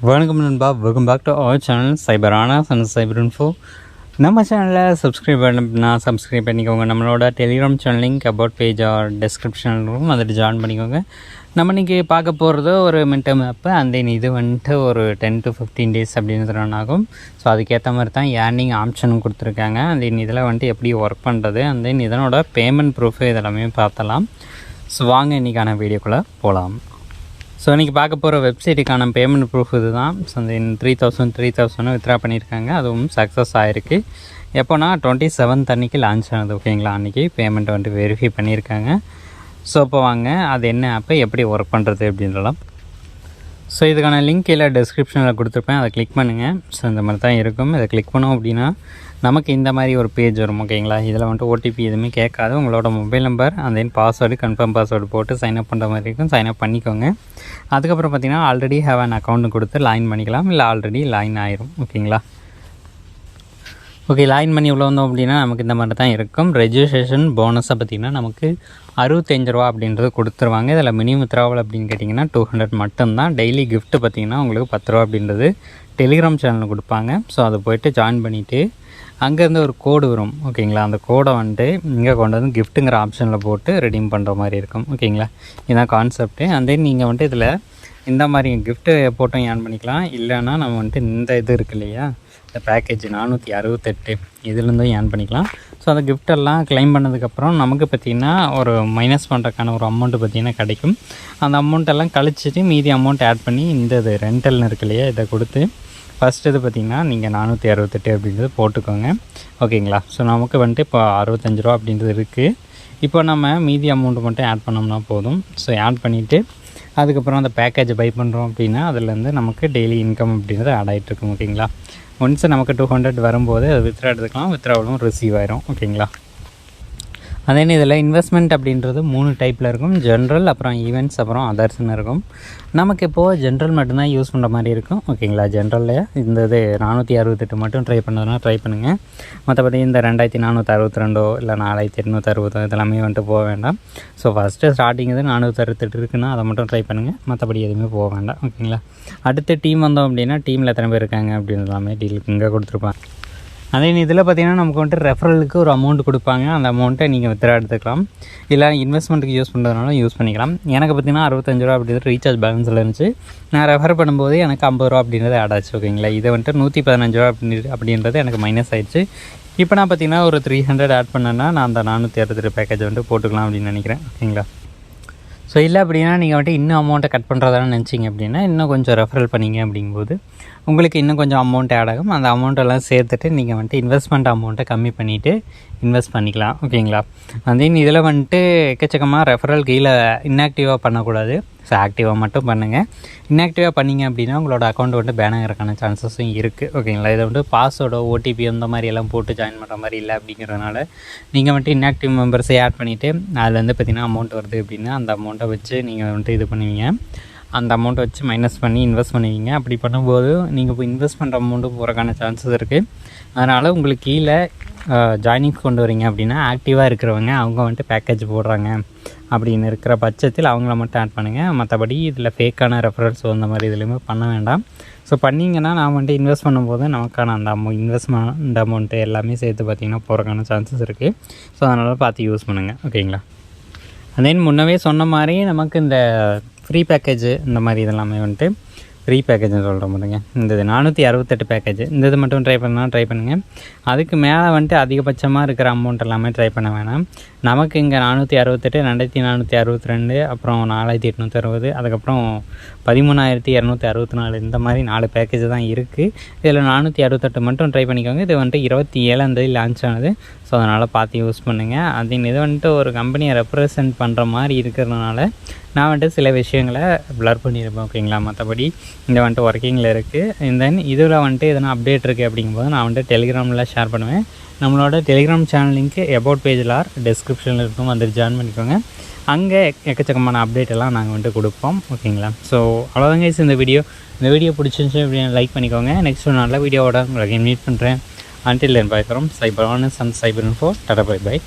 வணக்கம் நண்பா, welcome back to our channel cyber ஆனாஸ் அண்ட் சைபர் இன்ஃபோ. நம்ம சேனலில் சப்ஸ்கிரைப் பண்ணா சப்ஸ்கிரைப் பண்ணிக்கோங்க. நம்மளோட Telegram channel link about page or description இருக்கும், அதில் ஜாயின் பண்ணிக்கோங்க. நம்ம இன்றைக்கி பார்க்க போகிறது ஒரு மின்டம் ஆப்பு. அந்த இது வந்துட்டு ஒரு 10 to 15 days அப்படின்னு ரன் ஆகும். ஸோ அதுக்கேற்ற மாதிரி தான் ஏர்னிங் ஆப்ஷனும் கொடுத்துருக்காங்க. அந்த இதில் வந்துட்டு எப்படி ஒர்க் பண்ணுறது, அந்த இதனோட பேமெண்ட் ப்ரூஃபு இதெல்லாமே பார்த்தலாம். ஸோ வாங்க இன்றைக்கான வீடியோக்குள்ளே போகலாம். ஸோ இன்றைக்கி பார்க்க போகிற வெப்சைட்டுக்கான பேமெண்ட் ப்ரூஃப் இது தான். ஸோ அந்த 3000 வித்ரா பண்ணியிருக்காங்க. அதுவும் சக்ஸஸ் ஆகிருக்கு. எப்போனா 27th அன்றைக்கி லான்ச் ஆனது. ஓகேங்களா, அன்றைக்கி பேமெண்ட் வந்துட்டு வெரிஃபை பண்ணியிருக்காங்க. ஸோ இப்போ வாங்க அது என்ன ஆப்பு, எப்படி ஒர்க் பண்ணுறது அப்படின்றலாம். ஸோ இதுக்கான லிங்க் கீழே டிஸ்கிரிப்ஷனில் கொடுத்துருப்பேன், அதை கிளிக் பண்ணுங்கள். ஸோ இந்த மாதிரி தான் இருக்கும். இதை கிளிக் பண்ணோம் அப்படின்னா நமக்கு இந்த மாதிரி ஒரு பேஜ் வரும். ஓகேங்களா, இதில் வந்துட்டு ஓடிபி எதுவுமே கேட்காது. உங்களோட மொபைல் நம்பர் அந்த பாஸ்வேர்டு கன்ஃபார்ம் பாஸ்வேர்டு போட்டு சைன்அப் பண்ணுற மாதிரி இருக்கும். சைன்அப் பண்ணிக்கோங்க. அதுக்கப்புறம் பார்த்திங்கன்னா ஆல்ரெடி ஹேவ் அன் அக்கௌண்ட் கொடுத்து லாயின் பண்ணிக்கலாம், இல்லை ஆல்ரெடி லாயின் ஆயிரும். ஓகேங்களா, ஓகே, லாயின் பண்ணி உள்ள வந்தோம் அப்படின்னா நமக்கு இந்த மாதிரி தான் இருக்கும். ரெஜிஸ்ட்ரேஷன் போனஸை பார்த்திங்கன்னா நமக்கு 65 ரூபா அப்படின்றது கொடுத்துருவாங்க. இதில் மினிமம் வித்ராவல் அப்படின்னு கேட்டிங்கன்னா 200 மட்டும்தான். டெய்லி கிஃப்ட்டு பார்த்திங்கன்னா உங்களுக்கு 10 ரூபா அப்படின்றது டெலிகிராம் சேனலில் கொடுப்பாங்க. ஸோ அதை போய்ட்டு ஜாயின் பண்ணிவிட்டு அங்கேருந்து ஒரு கோடு வரும். ஓகேங்களா, அந்த கோடை வந்துட்டு இங்கே கொண்டு வந்து கிஃப்ட்டுங்கிற ஆப்ஷனில் போட்டு ரெடீம் பண்ணுற மாதிரி இருக்கும். ஓகேங்களா, இதுதான் கான்செப்ட்டு. அண்ட் தென் நீங்கள் வந்துட்டு இதில் இந்த மாதிரி கிஃப்ட்டு போட்டும் ஏர்ன் பண்ணிக்கலாம். இல்லைன்னா நம்ம வந்துட்டு இந்த இது இருக்குது இல்லையா, இந்த பேக்கேஜ் 468 இதுலேருந்தும் ஏர்ன் பண்ணிக்கலாம். ஸோ அந்த கிஃப்டெல்லாம் கிளைம் பண்ணதுக்கப்புறம் நமக்கு பார்த்திங்கன்னா ஒரு மைனஸ் பண்ணுறதுக்கான ஒரு அமௌண்ட்டு பார்த்திங்கன்னா கிடைக்கும். அந்த அமௌண்ட்டெல்லாம் கழிச்சிட்டு மீதி அமௌண்ட் ஆட் பண்ணி இந்த இது ரெண்டல்னு இருக்கு இல்லையா, இதை கொடுத்து ஃபஸ்ட்டு இது பார்த்திங்கன்னா நீங்கள் 468 அப்படின்றது போட்டுக்கோங்க. ஓகேங்களா, ஸோ நமக்கு வந்துட்டு இப்போ 65 ரூபா அப்படின்றது இருக்குது. இப்போ நம்ம மீதி அமௌண்ட்டு மட்டும் ஆட் பண்ணோம்னா போதும். ஸோ ஆட் பண்ணிவிட்டு அதுக்கப்புறம் அந்த பேக்கேஜை பை பண்ணுறோம் அப்படின்னா அதுலேருந்து நமக்கு டெய்லி இன்கம் அப்படின்றது ஆட் ஆகிட்ருக்கும். ஓகேங்களா, ஒன்ஸ் நமக்கு 200 வரும்போது அது வித்ரா எடுத்துக்கலாம், வித்ராவலும் ரிசீவ் ஆயிரும். ஓகேங்களா, அதே இதில் இன்வெஸ்ட்மெண்ட் அப்படின்றது 3 டைப்பில் இருக்கும். ஜென்ரல், அப்புறம் ஈவெண்ட்ஸ், அப்புறம் அதர்ஸ்ன்னு இருக்கும். நமக்கு இப்போது ஜென்ரல் மட்டும்தான் யூஸ் பண்ணுற மாதிரி இருக்கும். ஓகேங்களா, ஜென்ரலில் இந்த இது 468 மட்டும் ட்ரை பண்ணதுனா ட்ரை பண்ணுங்கள். மற்றபடி இந்த 2462 இல்லை 4860 இதெல்லாமே வந்துட்டு போக வேண்டாம். ஸோ ஃபஸ்ட்டு ஸ்டார்டிங் இது 468 இருக்குன்னா அதை மட்டும் ட்ரை பண்ணுங்கள். மற்றபடி எதுவுமே போக வேண்டாம். ஓகேங்களா, அடுத்த டீம் வந்தோம் அப்படின்னா டீமில் எத்தனை பேர் இருக்காங்க அப்படின்னு எல்லாமே டீல் இங்கே கொடுத்துருப்பாங்க. அதே இதில் பார்த்திங்கன்னா நமக்கு வந்துட்டு ரெஃபரலுக்கு ஒரு அமௌண்ட் கொடுப்பாங்க. அந்த அமௌண்ட்டை நீங்கள் வித்ரா எடுத்துக்கலாம், இல்லை இன்வெஸ்ட்மெண்ட்டுக்கு யூஸ் பண்ணுறதுனால யூஸ் பண்ணிக்கலாம். எனக்கு பார்த்திங்கன்னா 65 ரூபா அப்படின்றது ரீசார்ஜ் பேலன்ஸில் இருந்துச்சு. நான் ரெஃபர் பண்ணும்போது எனக்கு 50 ரூபா அப்படின்றது ஆட் ஆச்சு. ஓகேங்களா, இதை வந்துட்டு 115 ரூபா அப்படின்றது எனக்கு மைனஸ் ஆயிடுச்சு. இப்போ நான் பார்த்திங்கன்னா ஒரு 300 ஆட் பண்ணேன்னா நான் அந்த 468 பேக்கேஜ் வந்துட்டு போட்டுக்கலாம் அப்படின்னு நினைக்கிறேன். ஓகேங்களா, ஸோ இல்லை அப்படின்னா நீங்கள் வந்துட்டு இன்னும் அமௌண்ட்டை கட் பண்ணுறதான்னு நினச்சிங்க அப்படின்னா இன்னும் கொஞ்சம் ரெஃபரல் பண்ணிங்க அப்படிங்கும்போது உங்களுக்கு இன்னும் கொஞ்சம் அமௌண்ட் ஆட் ஆகும். அந்த அமௌண்ட்டெல்லாம் சேர்த்துட்டு நீங்கள் வந்துட்டு இன்வெஸ்ட்மெண்ட் அமௌண்ட்டை கம்மி பண்ணிவிட்டு இன்வெஸ்ட் பண்ணிக்கலாம். ஓகேங்களா, அதே இதில் வந்துட்டு எக்கச்சக்கமாக ரெஃபரல் கீழே இன்ஆக்டிவாக பண்ணக்கூடாது. ஸோ ஆக்டிவாக மட்டும் பண்ணுங்கள். இன்ஆக்டிவாக பண்ணிங்க அப்படின்னா உங்களோட அக்கௌண்ட் வந்துட்டு பேன் ஆகிறதுக்கான சான்சஸும் இருக்குது. ஓகேங்களா, இதை வந்துட்டு பாஸ்வேர்டோ ஓடிபி அந்த மாதிரி எல்லாம் போட்டு ஜாயின் பண்ணுற மாதிரி இல்லை அப்படிங்கிறதுனால நீங்கள் வந்துட்டு இன்ஆக்டிவ் மெம்பர்ஸை ஆட் பண்ணிவிட்டு அதில் வந்து பார்த்திங்கன்னா அமௌண்ட் வருது அப்படின்னா அந்த அமௌண்ட்டை வச்சு நீங்கள் வந்துட்டு இது பண்ணுவீங்க. அந்த அமௌண்ட்டை வச்சு மைனஸ் பண்ணி இன்வெஸ்ட் பண்ணுவீங்க. அப்படி பண்ணும்போது நீங்கள் இப்போ இன்வெஸ்ட் பண்ணுற அமௌண்ட்டு போகிறக்கான சான்சஸ் இருக்குது. அதனால் உங்களுக்கு கீழே ஜாயினிங்ஸ் கொண்டு வரீங்க அப்படின்னா ஆக்டிவாக இருக்கிறவங்க அவங்க வந்துட்டு பேக்கேஜ் போடுறாங்க அப்படின்னு இருக்கிற பட்சத்தில் அவங்கள மட்டும் ஆட் பண்ணுங்கள். மற்றபடி இதில் ஃபேக்கான ரெஃபரல்ஸ் அந்த மாதிரி இதுலேயுமே பண்ண வேண்டாம். ஸோ பண்ணிங்கன்னா நான் வந்துட்டு இன்வெஸ்ட் பண்ணும்போது நமக்கான அந்த இன்வெஸ்ட்மெண்ட் அமௌண்ட்டு எல்லாமே சேர்த்து பார்த்திங்கன்னா போகிறக்கான சான்சஸ் இருக்குது. ஸோ அதனால் பார்த்து யூஸ் பண்ணுங்கள். ஓகேங்களா, தென் முன்னவே சொன்ன மாதிரி நமக்கு இந்த ஃப்ரீ பேக்கேஜ் இந்த மாதிரி இதெல்லாமே வந்துட்டு ஃப்ரீ பேக்கேஜ்னு சொல்கிற மாதிரிங்க. இந்த 468 பேக்கேஜ் இந்த இது மட்டும் ட்ரை பண்ணால் ட்ரை பண்ணுங்கள். அதுக்கு மேலே வந்துட்டு அதிகபட்சமாக இருக்கிற அமௌண்ட் எல்லாமே ட்ரை பண்ண வேணாம். நமக்கு இங்கே 468, 2462, அப்புறம் 4860, அதுக்கப்புறம் 13264 இந்த மாதிரி 4 பேக்கேஜ் தான் இருக்குது. இதில் 468 மட்டும் ட்ரை பண்ணிக்கோங்க. இது வந்துட்டு 27ஆம் தேதி லான்ச் ஆனது. ஸோ அதனால் பார்த்து யூஸ் பண்ணுங்கள். அது இது வந்துட்டு ஒரு கம்பெனியை ரெப்ரசன்ட் பண்ணுற மாதிரி இருக்கிறதுனால நான் வந்துட்டு சில விஷயங்களை ப்ளர் பண்ணியிருப்பேன். ஓகேங்களா, மற்றபடி இந்த வந்துட்டு ஒர்க்கிங்கில் இருக்குது. தென் இதில் வந்துட்டு எதனா அப்டேட் இருக்குது அப்படிங்கும்போது நான் வந்துட்டு டெலிகிராமில் ஷேர் பண்ணுவேன். நம்மளோட டெலிகிராம் சேனல் லிங்க்கு அபவுட் பேஜில் ஆர் டிஸ்கிரிப்ஷனில் இருக்கும், வந்து ஜாயின் பண்ணிக்கோங்க. அங்கே எக்கச்சக்கமான அப்டேட் எல்லாம் நாங்கள் வந்துட்டு கொடுப்போம். ஓகேங்களா, ஸோ அவ்வளோதாங்க இந்த வீடியோ பிடிச்சிருந்துச்சு அப்படின்னு லைக் பண்ணிக்கோங்க. நெக்ஸ்ட் ஒரு நல்ல வீடியோவோட உங்களுக்கு மீட் பண்ணுறேன். Until then, bye from Cyber Honest and Cyber Info. Tata, bye bye.